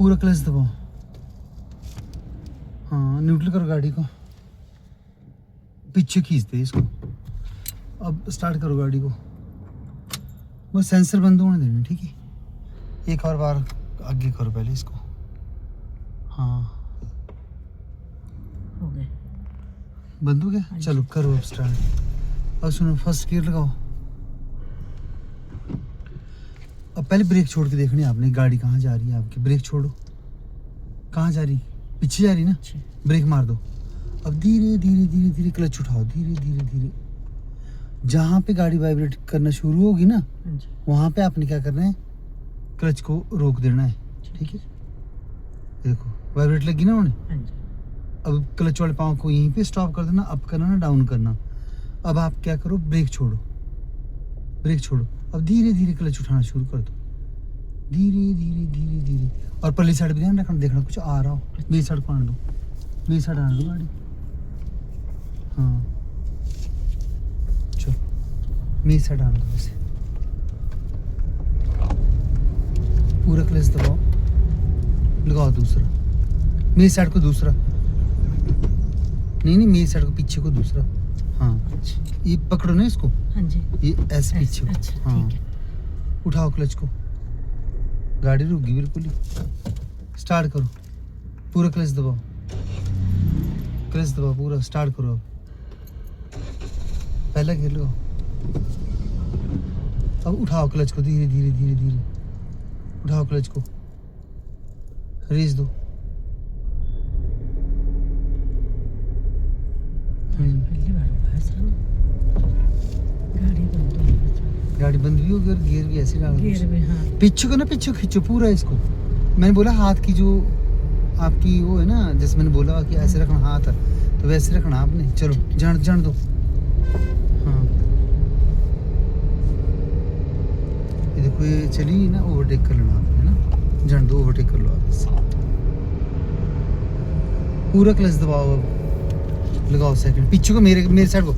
पूरा क्लच दबाओ। हाँ न्यूट्रल करो गाड़ी को, पीछे खींच दे इसको। अब स्टार्ट करो गाड़ी को, बस सेंसर बंद होने देना, ठीक है। एक और बार आगे करो पहले इसको। हाँ हो गया, बंद हो गया। चलो करो अब स्टार्ट। अब सुनो, फर्स्ट गियर लगाओ। अब पहले ब्रेक छोड़ के देखनी है आपने, गाड़ी कहाँ जा रही है आपकी। ब्रेक छोड़ो, कहाँ जा रही, पीछे जा रही ना, ब्रेक मार दो। अब धीरे धीरे धीरे धीरे क्लच उठाओ, धीरे धीरे धीरे। जहाँ पे गाड़ी वाइब्रेट करना शुरू होगी ना, वहाँ पे आपने क्या करना है, क्लच को रोक देना है, ठीक है। देखो वाइब्रेट लगी ना उन्हें। अब क्लच वाले पाँव को यहीं पे स्टॉप कर देना, अप करना ना डाउन करना। अब आप क्या करो, ब्रेक छोड़ो, ब्रेक छोड़ो। अब धीरे धीरे क्लच उठाना शुरू कर दो, धीरे धीरे धीरे धीरे। और पल्ली साइड भी ध्यान रखना, देखना कुछ आ रहा हो। मेरी साइड को आने दो, मेरी साइड आने दो गाड़ी। हाँ चलो मेरी साइड आने दो, वैसे पूरा क्लच दबाओ, लगाओ दूसरा, मेरी साइड को दूसरा, नहीं मेरी साइड को पीछे को दूसरा। हाँ ये पकड़ो ना इसको। हाँ जी, ये ऐसे पीछे को। हाँ उठाओ क्लच को, गाड़ी रुक गई बिल्कुल ही। स्टार्ट करो, पूरा क्लच दबाओ, क्लच दबाओ पूरा, स्टार्ट करो। अब पहला गियर लगाओ। अब उठाओ क्लच को, धीरे धीरे धीरे धीरे उठाओ क्लच को, रेस दो। गाड़ी बंद भी होगी और गियर भी ऐसे डाल दो। पीछे को ना, पीछे खींचो पूरा इसको। मैंने बोला हाथ की जो आपकी वो है ना, जैसे मैंने बोला कि ऐसे रखना हाथ, तो वैसे रखना आपने। चलो जान दो। हाँ ये देखो, ये चली ना, ओवरटेक कर लेना आपने ना, जान दो, ओवरटेक कर लो आप इससे। पूरा क्लच दबाओ, अब लगाओ सेकंड, पीछे को, मेरे साइड को।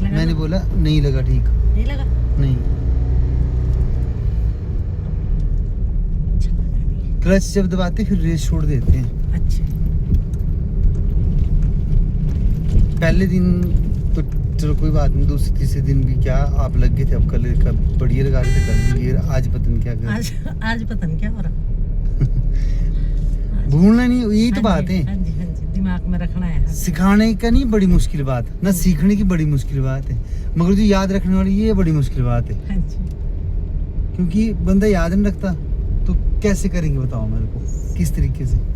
मैंने बोला नहीं लगा, ठीक नहीं लगा, नहीं। क्लच जब दबाते फिर रेस छोड़ देते हैं। अच्छा, पहले दिन तो चलो कोई बात नहीं, दूसरे तीसरे दिन भी क्या आप लग गए थे। अब कल बढ़िया लगा रहे थे, कल भी, आज पता नहीं क्या कर, आज पता नहीं क्या हो रहा। भूलना नहीं, यही तो बात है। हाँ जी, दिमाग में रखना है। सिखाने का नहीं बड़ी मुश्किल बात ना, सीखने की बड़ी मुश्किल बात है, मगर जो याद रखने वाली ये बड़ी मुश्किल बात है। हाँ जी, क्योंकि बंदा याद नहीं रखता तो कैसे करेंगे बताओ मेरे को, किस तरीके से।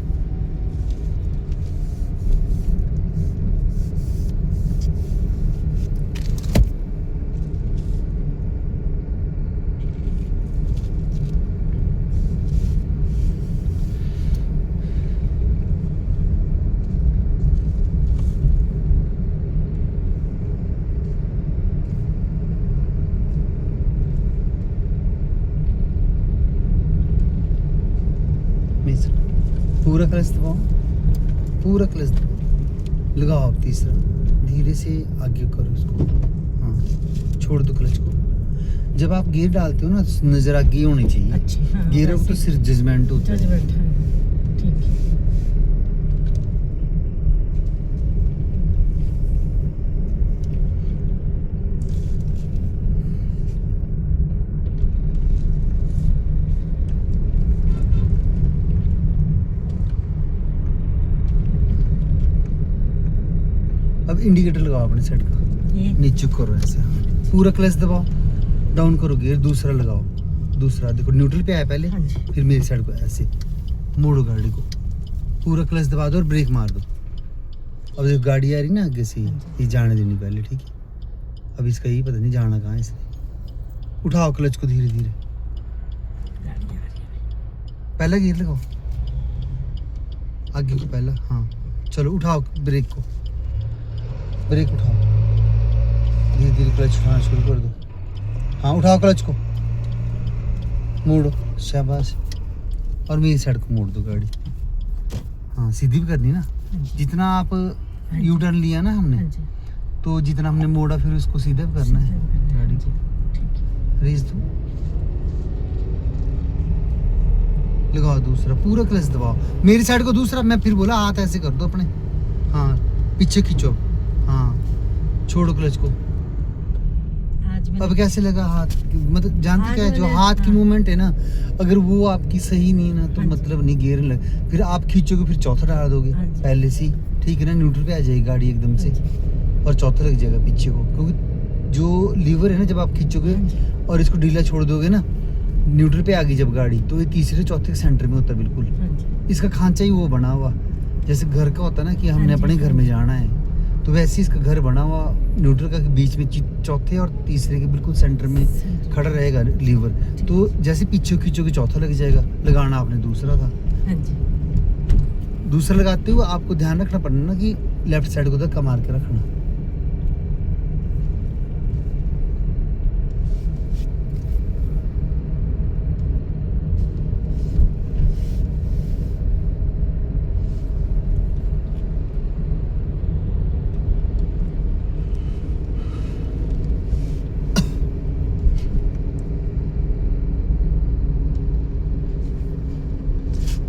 पूरा क्लच दबाओ, पूरा क्लच दबाओ, लगाओ आप तीसरा, धीरे से आगे करो इसको। हाँ छोड़ दो क्लच को। जब आप गियर डालते हो ना, नजर आगे होनी चाहिए। अच्छा, हाँ, गियर तो सिर्फ जजमेंट होता है। ठीक है। अब इंडिकेटर लगाओ अपने सेट का, नीचे करो ऐसे। हाँ पूरा क्लच दबाओ, डाउन करो गियर, दूसरा लगाओ, दूसरा देखो न्यूट्रल पे आया पहले, फिर मेरी साइड को ऐसे मोड़ो गाड़ी को, पूरा क्लच दबा दो और ब्रेक मार दो। अब देखो गाड़ी आ रही ना आगे से, ये जाने देनी पहले, ठीक है। अब इसका यही पता नहीं जाना कहाँ है इसने। उठाओ क्लच को धीरे धीरे, पहला गियर लगाओ, आगे को पहला। हाँ चलो उठाओ ब्रेक को, ब्रेक उठाओ, धीरे धीरे क्लच उठाना शुरू कर दो। हाँ उठाओ क्लच को, मोड़ो, शाबाश। और मेरी साइड को मोड़ दो गाड़ी। हाँ सीधी भी करनी ना, जितना आप यू टर्न लिया ना हमने, तो जितना हमने मोड़ा फिर उसको सीधा भी करना है गाड़ी को। रेस दो, लगाओ दूसरा, पूरा क्लच दबाओ मेरी साइड को दूसरा। मैं फिर बोला हाथ ऐसे कर दो अपने, हाँ पीछे खींचो, हाँ छोड़ो क्लच को। आज अब कैसे लगा हाथ, मतलब जानते आज क्या है, जो मैंने- हाथ की हाँ। मूवमेंट है ना, अगर वो आपकी सही नहीं है ना तो हाँ जी। मतलब नहीं गियर लग, फिर आप खींचोगे फिर चौथा डाल दोगे हाँ जी। पहले से ही, ठीक है ना, न्यूट्रल पे आ जाएगी गाड़ी एकदम से, और चौथा लग जाएगा पीछे को, क्योंकि जो लीवर है ना जब आप खींचोगे हाँ जी। और इसको ढीला छोड़ दोगे ना, न्यूट्रल पे आ गई जब गाड़ी, तो ये तीसरे चौथे के सेंटर में होता है बिल्कुल। हाँ जी। इसका खांचा ही वो बना हुआ, जैसे घर का होता है ना कि हमने हाँ जी, अपने घर हाँ में जी। जाना है, तो वैसे ही इसका घर बना हुआ न्यूट्रल का बीच में चौथे और तीसरे के बिल्कुल सेंटर में खड़ा रहेगा लीवर। तो जैसे पीछे खींचोगे चौथा लग जाएगा, लगाना आपने दूसरा था। हाँ जी। दूसरा लगाते हुए आपको ध्यान रखना पड़ना ना कि लेफ्ट साइड को धक्का मार के रखना।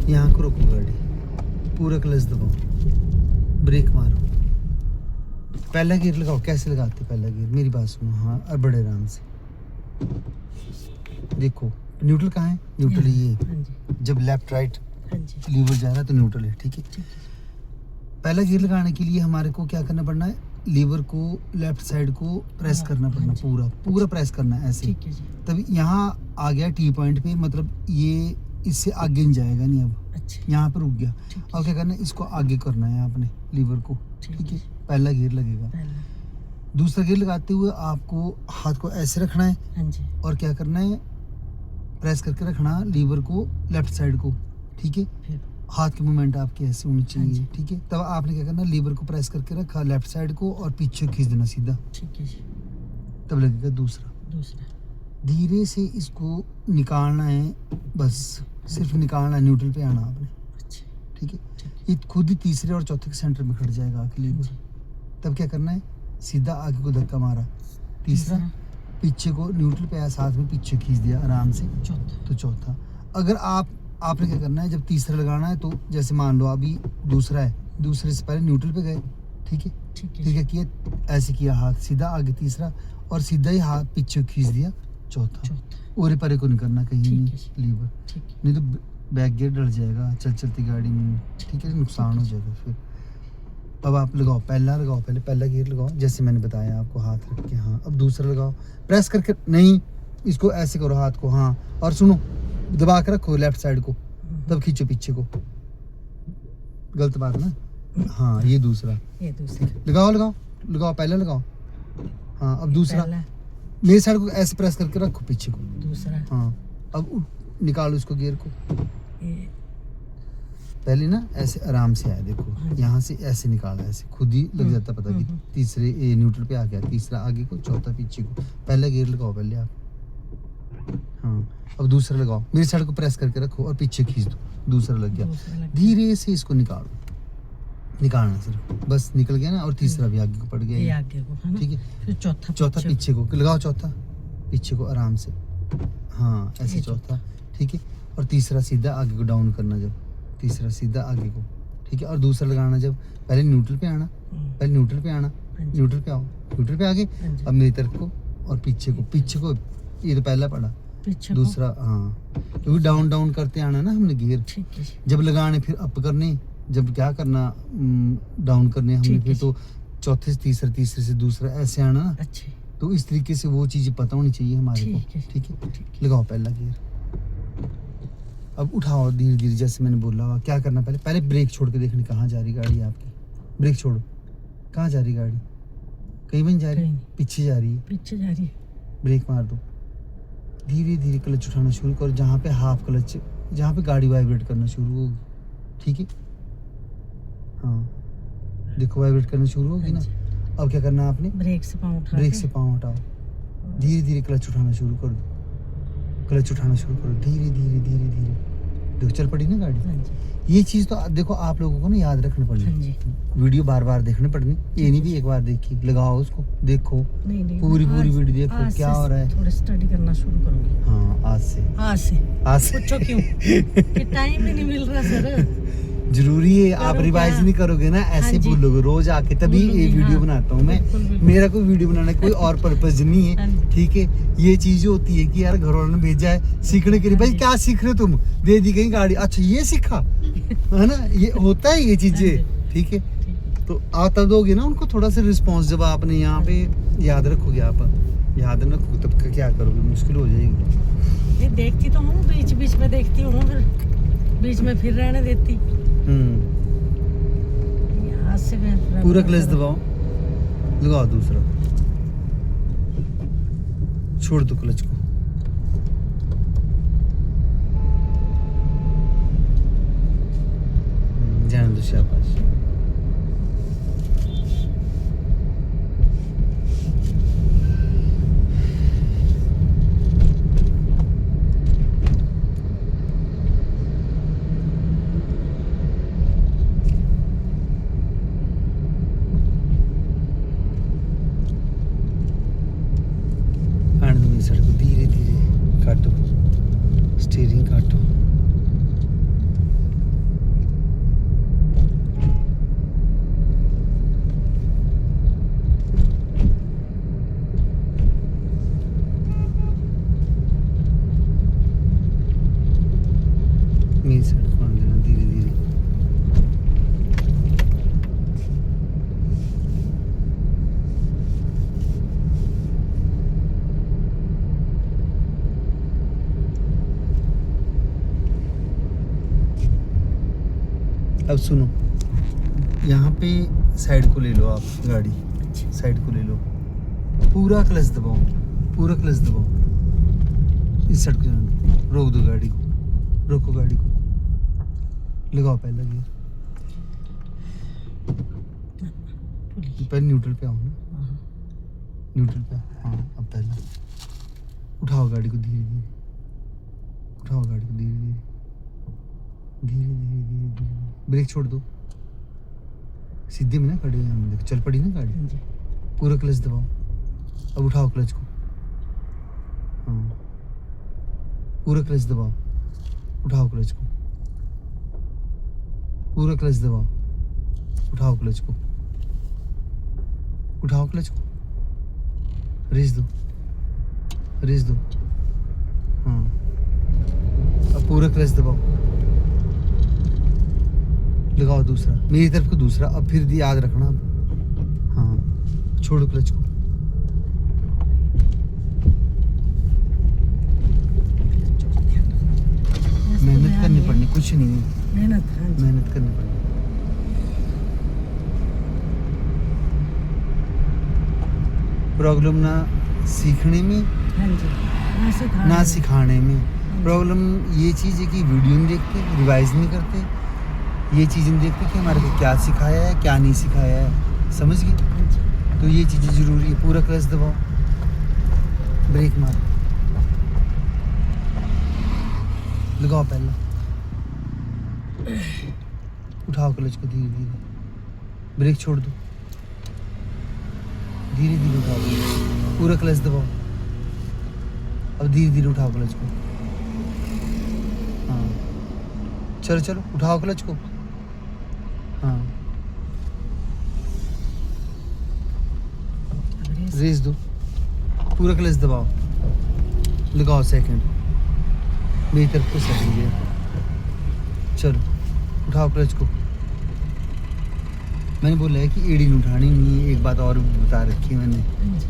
यहाँ को रोको गाड़ी, पूरा क्लच दबाओ, ब्रेक मारो, पहला गियर लगाओ। कैसे लगाते पहला गियर, मेरी बात सुनो, हाँ और बड़े आराम से देखो। न्यूट्रल कहाँ है, न्यूट्रल ये है। हाँ जी। जब लेफ्ट राइट हाँ जी। लीवर जा रहा है तो न्यूट्रल है, ठीक है। ठीक है। पहला गियर लगाने के लिए हमारे को क्या करना पड़ना है, लीवर को लेफ्ट साइड को प्रेस हाँ, करना पड़ना, हाँ जी। पूरा पूरा प्रेस करना है ऐसे। ठीक है जी। तब यहाँ आ गया टी पॉइंट पे, मतलब ये इससे आगे नहीं जाएगा, नहीं अब अच्छा। यहाँ पर रुक गया। ठीक है। अब क्या करना है, इसको आगे करना है आपने लीवर को, ठीक ठीक है। है। पहला गियर लगेगा। पहला। दूसरा गियर लगाते हुए आपको हाथ को ऐसे रखना है हाँ जी। और क्या करना है, प्रेस करके रखना लीवर को लेफ्ट साइड को, ठीक है। फिर। हाथ की मूवमेंट आपकी ऐसे होनी हाँ चाहिए, जी। ठीक है। तब आपने क्या करना, लीवर को प्रेस करके रखा लेफ्ट साइड को और पीछे खींच देना सीधा, ठीक है जी। तब लगेगा दूसरा। दूसरा। धीरे से इसको निकालना है, बस सिर्फ निकालना है, न्यूट्रल पे आना आपने, अच्छा। ठीक है। ठीक है। ये खुद ही तीसरे और चौथे के सेंटर में खड़ जाएगा आके हाँ लीवर। जी। तब क्या करना है, सीधा आगे को धक्का मारा, तीसरा पीछे को न्यूट्रल पे आया, साथ में पीछे खींच दिया आराम से, चौथा। तो चौथा। अगर आपने क्या करना है, जब तीसरा लगाना है तो जैसे मान लो अभी दूसरा है, दूसरे से पहले न्यूट्रल पे गए, ठीक है। ठीक है। फिर क्या किया, ऐसे किया हाथ सीधा आगे तीसरा, और सीधा ही हाथ पीछे खींच दिया चौथा। चौथा। ओरे परे को नहीं करना कहीं ठीक नहीं है जी। लीवर, ठीक है। नहीं तो बैक गियर डल जाएगा चलती गाड़ी में, ठीक है, नुकसान हो जाएगा फिर। अब आप लगाओ, पहला लगाओ, पहला गियर लगाओ जैसे मैंने बताया आपको, हाथ रख के, हाँ। अब दूसरा लगाओ, प्रेस करके नहीं, इसको ऐसे करो हाथ को, हाँ। और सुनो, दबा के रखो लेफ्ट साइड को, तब खींचो पीछे को, गलत बात ना, हाँ। ये दूसरा, ये दूसरा। लगाओ, पहला लगाओ, हाँ। अब दूसरा, पहला। मेरी साइड को ऐसे प्रेस करके रखो पीछे को, दूसरा। हाँ। अब निकालो इसको गियर को, ये। पहले ना ऐसे आराम से आया, देखो हाँ। यहाँ से ऐसे निकाला, ऐसे खुद ही लग जाता पता भी। हम्म। तीसरे न्यूट्रल पे आ गया, तीसरा आगे को, चौथा पीछे को। पहला गियर लगाओ पहले आप, हाँ। अब दूसरा लगाओ, मेरी साइड को प्रेस करके रखो और पीछे खींच दो, दूसरा लग गया। दूसरा लग गया। धीरे से इसको निकालना सिर्फ, बस निकल गया ना। और तीसरा भी आगे को पड़ ये गया, आगे को है ना। ठीक है। फिर चौथा। चौथा पीछे को लगाओ, चौथा पीछे को आराम से, हाँ ऐसे ये चौथा, ठीक है। और तीसरा सीधा आगे को डाउन करना, जब तीसरा सीधा आगे को, ठीक है। और दूसरा लगाना, जब पहले न्यूट्रल पे आना, हम्म। न्यूट्रल पे आना, हाँ जी। न्यूट्रल पे आओ, न्यूट्रल पे आगे। हाँ जी। अब मेरी तरफ को और पीछे को, ये तो पहला पड़ा, पीछे को। दूसरा, हाँ। क्योंकि डाउन करते आना ना हमने गियर, ठीक है जी। जब लगाने फिर अप करने, जब क्या करना डाउन करने हमने, ठीक है फिर जी। तो चौथे से तीसरा, तीसरे से दूसरा, ऐसे आना ना। अच्छे। तो इस तरीके से वो चीज़ें पता होनी चाहिए हमारे को, ठीक है। ठीक है। ठीक है। लगाओ पहला गियर, अब उठाओ धीरे धीरे, जैसे मैंने बोला हुआ। क्या करना, पहले ब्रेक छोड़ के देखनी कहाँ जा रही गाड़ी आपकी, ब्रेक छोड़ो, कहाँ जा रही गाड़ी, कहीं भी नहीं जा रही, कहीं नहीं। पीछे जा रही है, पीछे जा रही है। ब्रेक मार दो। धीरे धीरे क्लच उठाना शुरू करो, जहाँ पे हाफ क्लच, जहाँ पे गाड़ी वाइब्रेट करना शुरू होगी, ठीक है, हाँ। देखो वाइब्रेट करना शुरू होगी ना। हाँ जी। अब क्या करना आपने, ब्रेक से पाँव उठा ब्रेक के। से पाँव हटाओ, धीरे धीरे क्लच उठाना शुरू कर दो, क्लच उठाना शुरू करो, धीरे धीरे धीरे धीरे देखो चल पड़ी ना गाड़ी। हाँ जी ये चीज तो देखो आप लोगों को ना याद रखनी हाँ जी। पड़ेगी, वीडियो बार बार देखनी पड़नी, ये नहीं भी एक बार देखी, लगाओ उसको, देखो नहीं पूरी मैं पूरी आज- वीडियो देखो आज क्या से हो रहा है। थोड़ा स्टडी करना शुरू करूंगी हाँ आज से आज से। आज पूछो क्यों कि टाइम ही नहीं मिल रहा सर। जरूरी है। आप करो रिवाइज क्या? नहीं करोगे ना, ऐसे हाँ जी। भूलोगे रोज आके, तभी ये भूलूंगी, वीडियो हाँ। बनाता हूँ मैं। बिल्कुल, बिल्कुल। मेरा कोई वीडियो बनाने का कोई और पर्पज नहीं हाँ है, जी। ठीक है। ये चीज होती है कि यार घर वालों ने भेजा है सीखने के लिए, भाई हाँ जी। क्या सीख रहे हो तुम, दे दी गई गाड़ी, अच्छा ये सीखा है ना, ये होता है ये हाँ चीजें, जी। ठीक है। ठीक तो आप तब दोगे ना उनको थोड़ा सा रिस्पॉन्स, जब आपने यहाँ पे याद रखोगे, आप याद न रखोगे तब का क्या करोगे, मुश्किल हो जाएगी। ये देखती तो हूँ, बीच बीच में देखती हूँ, फिर बीच में फिर रहने देती। आज से मैं पूरा क्लच दबाओ, लगाओ दूसरा, छोड़ दो क्लच को, जाने दो, शाबाश। आनंद सड़क धीरे धीरे काटो, स्टीयरिंग काटो। मेरी सड़क मान देना धीरे धीरे। अब सुनो, यहाँ पे साइड को ले लो आप गाड़ी, साइड को ले लो, पूरा क्लच दबाओ, पूरा क्लच दबाओ, इस साइड को जाने दो, रोक दो गाड़ी को, रोको गाड़ी को, लगाओ पहला गियर, पहले न्यूट्रल पे आओ ना, न्यूट्रल पे आओ। हाँ अब पहला उठाओ गाड़ी को धीरे धीरे, उठाओ गाड़ी को धीरे धीरे, धीरे धीरे धीरे धीरे, ब्रेक छोड़ दो, सीधे में ना खड़े हैं हम, देखो चल पड़ी ना गाड़ी। हाँ जी। पूरा क्लच दबाओ, अब उठाओ क्लच को, हाँ पूरा क्लच दबाओ, उठाओ क्लच को, पूरा क्लच दबाओ, उठाओ क्लच को, उठाओ क्लच को, रेस दो, रेस दो, हाँ अब पूरा क्लच दबाओ, लगाओ दूसरा, मेरी तरफ को दूसरा, अब फिर याद रखना, हाँ छोड़ो क्लच को, मेहनत करनी पड़नी, कुछ नहीं है, मेहनत। हाँ जी। मेहनत करनी पड़नी। प्रॉब्लम ना सीखने में, हाँ जी। ना सिखाने में, प्रॉब्लम ये चीज़ है कि वीडियो नहीं देखते, रिवाइज नहीं करते, ये चीज़ नहीं देखते कि हमारे को क्या सिखाया है क्या नहीं सिखाया है, समझ गई। हाँ जी। तो ये चीज़ें ज़रूरी है। पूरा क्लच दबाओ, ब्रेक मारो, लगाओ पहला, उठाओ क्लच को धीरे धीरे, ब्रेक छोड़ दो, धीरे धीरे उठाओ, पूरा क्लच दबाओ, अब धीरे धीरे उठाओ क्लच को, हाँ चलो चलो उठाओ क्लच को, हाँ रेस दो, पूरा क्लच दबाओ, लगाओ सेकंड, मेरी तरफ को सेकंड गियर, चलो उठाओ क्लच को। मैंने बोला है कि एड़ी नहीं उठानी नहीं है, एक बात और बता रखी है मैंने, हाँ जी।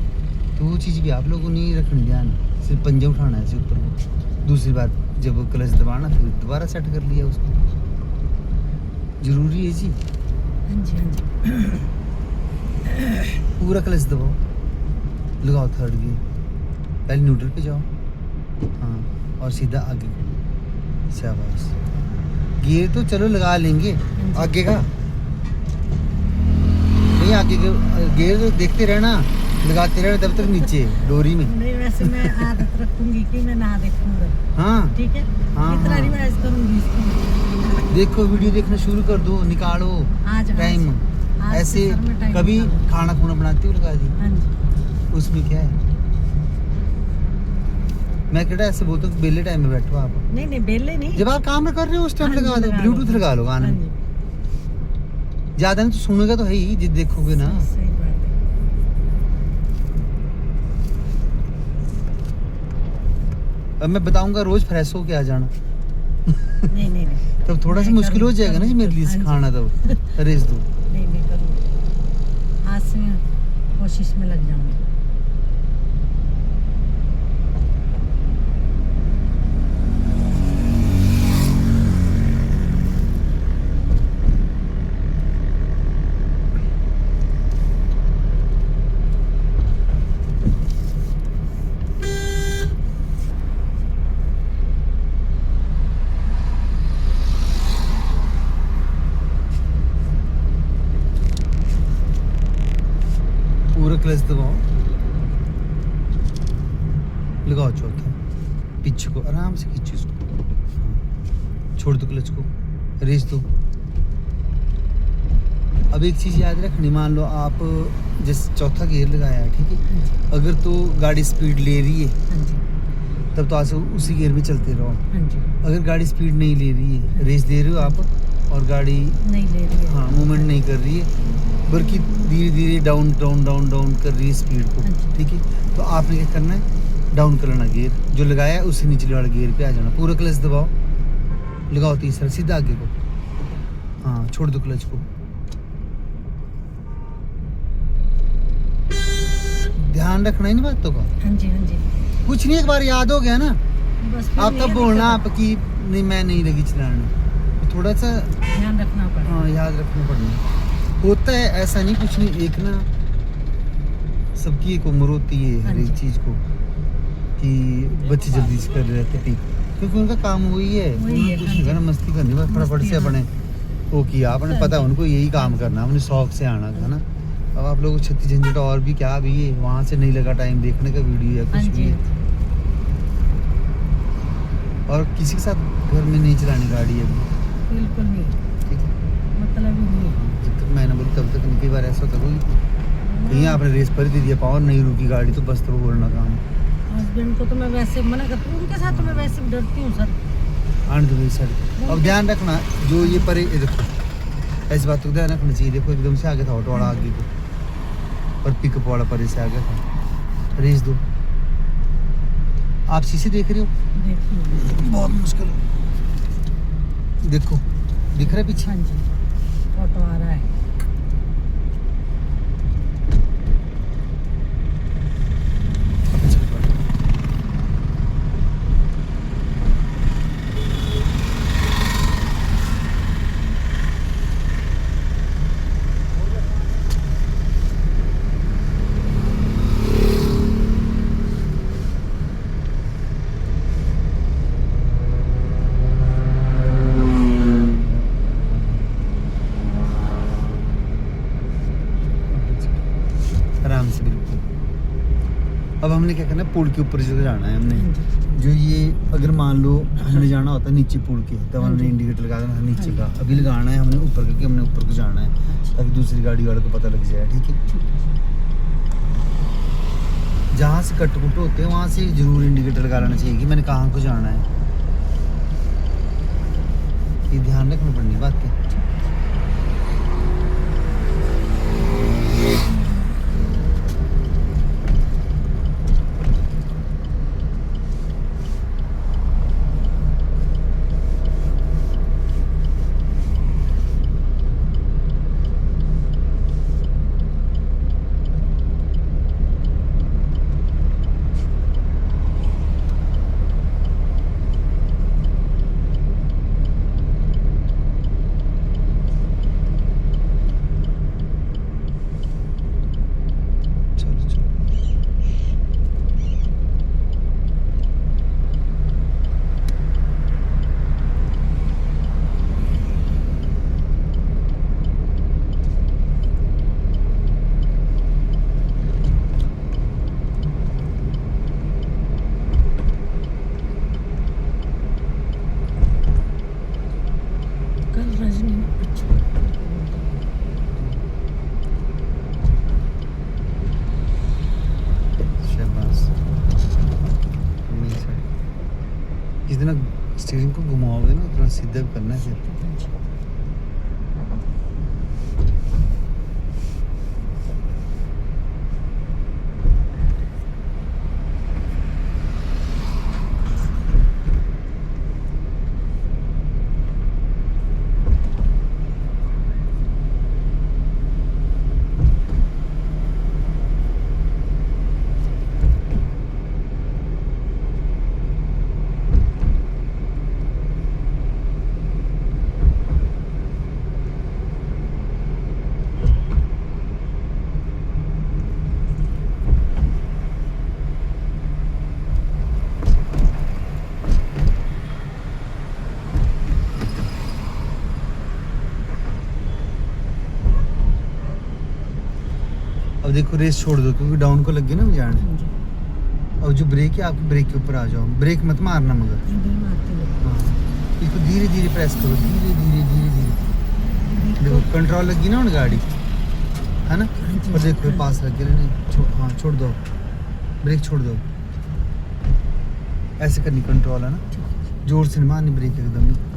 तो वो चीज़ भी आप लोगों ने रखनी ध्यान, सिर्फ पंजा उठाना है ऊपर को। दूसरी बात, जब क्लच दबाना फिर दोबारा सेट कर लिया उसको, जरूरी है जी। हाँ जी। हाँ जी। पूरा क्लच दबाओ, लगाओ थर्ड गियर, पहले न्यूट्रल पे जाओ, हाँ और सीधा आगे, शाबाश। गियर तो चलो लगा लेंगे, आगे का नहीं, आगे के गियर देखते रहना, लगाते रहना तब तक नीचे डोरी में। नहीं वैसे मैं आदत रखूंगी कि मैं ना देखूंगा। हाँ ठीक है। हाँ, इतना हाँ। रिवाइज करूंगी इसको। देखो वीडियो देखना शुरू कर दो, निकालो आज टाइम। आज ऐसे सर में टाइम कभी निकालो। खाना खुना बनाती हो लगा दी, हाँ जी उसमें क्या है? मैं कहता ऐसे बोलता हूँ बेले टाइम में बैठो आप, नहीं नहीं बेले नहीं जब आप काम कर रहे हो उस टाइम हाँ जी, लगा दो, लगा ब्लूटूथ लो। लगा लो गाने हाँ में। जी ज्यादा नहीं तो सुनेगा तो है ही, जिद देखोगे ना। सही बात है। अब मैं बताऊंगा रोज फ्रेश हो के आ जाना, नहीं नहीं नहीं तब थोड़ा सा मैं मुश्किल हो करूँ- जाएगा ना जी मेरे लिए हाँ जी। सिखाना, तो रेस दो। नहीं नहीं करूँगी, आज से मैं कोशिश में लग जाऊंगी। पूरा क्लच दबाओ, लगाओ चौथा, पीछे को आराम से खींचो इसको, हाँ। छोड़ दो क्लच को, रेस दो। अब एक चीज़ याद रखनी, मान लो आप जैसे चौथा गियर लगाया है, ठीक है, हाँ जी अगर तो गाड़ी स्पीड ले रही है हाँ जी तब तो आज उसी गियर में चलते रहो। हाँ जी अगर गाड़ी स्पीड नहीं ले रही है, रेस दे रहे हो आप और गाड़ी नहीं ले रही है। हाँ मूवमेंट नहीं कर रही है, बल्कि धीरे धीरे डाउन डाउन डाउन डाउन कर रही है स्पीड को, अच्छा। ठीक है, तो आपने क्या करना है, डाउन कर लेना गियर जो लगाया है उसी निचले वाले गियर पे आ जाना, पूरा क्लच दबाओ, लगाओ तीसरा सीधा आगे को, हाँ छोड़ दो क्लच को। ध्यान रखना इन बातों का, हाँ जी हाँ जी कुछ नहीं, एक बार याद हो गया ना, बस फिर आप नहीं तब है बोलना दिक्कत। आपकी नहीं मैं नहीं लगी चलाने, तो थोड़ा सा ध्यान रखना पड़ेगा। हाँ याद रखना पड़ना होता है, ऐसा नहीं कुछ नहीं, एक ना सबकी एक उम्र होती है हर एक हाँ जी। चीज़ को, कि बच्चे जल्दी से कर रहे रहते ठीक, क्योंकि उनका काम वही है, वही उन्हें है, कुछ हाँ नहीं जी। करना, मस्ती करनी बस, फटाफट मस्ती, से हाँ। अपने वो किया, अपने पता है हाँ जी। उनको यही काम हाँ जी। करना, अपने शौक से आना है ना। अब आप लोगों को छत्तीस झंझट और भी क्या भी है, वहाँ से नहीं लगा टाइम देखने का वीडियो या हाँ कुछ भी जी है। और किसी के साथ घर में नहीं चलानी गाड़ी अभी, बिल्कुल नहीं, ठीक है, मतलब ही नहीं है। जब तक मैंने बोली तब तक नहीं, कई बार ऐसा होता कोई कहीं आपने रेस पर दे दिया पावर नहीं रुकी गाड़ी तो बस तो बोलना काम हस्बैंड को तो मैं वैसे मना करती हूँ, उनके साथ तो मैं वैसे भी डरती हूँ सर। आने दो मेरी साइड। अब ध्यान रखना जो ये परे, ये देखो ऐसी बातों का ध्यान रखना चाहिए, देखो एकदम से आगे था ऑटो वाला आगे को, और पिकअप वाला परे से आगे था, रेस दो। आप शीशे देख रहे हो, देखिए बहुत मुश्किल है, देखो दिख रहा है पीछे, हाँ जी ऑटो आ रहा है। आराम से बिल्कुल। अब हमने क्या करना है, पुल के ऊपर जो जाना है हमने, हाँ जी जो ये अगर मान लो हमने जाना होता है नीचे पुल के, तब हाँ हमने जी। इंडिकेटर लगा देना है नीचे का, हाँ जी। अभी लगाना है हमने ऊपर क्योंकि हमने ऊपर को जाना है ताकि दूसरी गाड़ी वाले को पता लग जाए, ठीक है। जहाँ से कट कुट होते हैं वहाँ से जरूर इंडिकेटर लगा लेना चाहिए कि मैंने कहाँ को जाना है, ये ध्यान रखना पड़नी बात की। थोड़ा सीधा भी करना है फिर। अब देखो रेस छोड़ दो क्योंकि डाउन को लग गई ना जान। हाँ जी, अब जो ब्रेक है आपकी ब्रेक के ऊपर आ जाओ, ब्रेक मत मारना मगर। इधर मारते हुए हाँ इसको धीरे धीरे प्रेस करो, धीरे धीरे धीरे धीरे। देखो कंट्रोल लगी ना उन गाड़ी, है ना। हाँ जी, और देखो ये पास लग गया नहीं, हाँ छोड़ दो, ब्रेक छोड़ दो। ऐसे करनी कंट्रोल है ना, जोर से नहीं मारनी ब्रेक एकदम नहीं।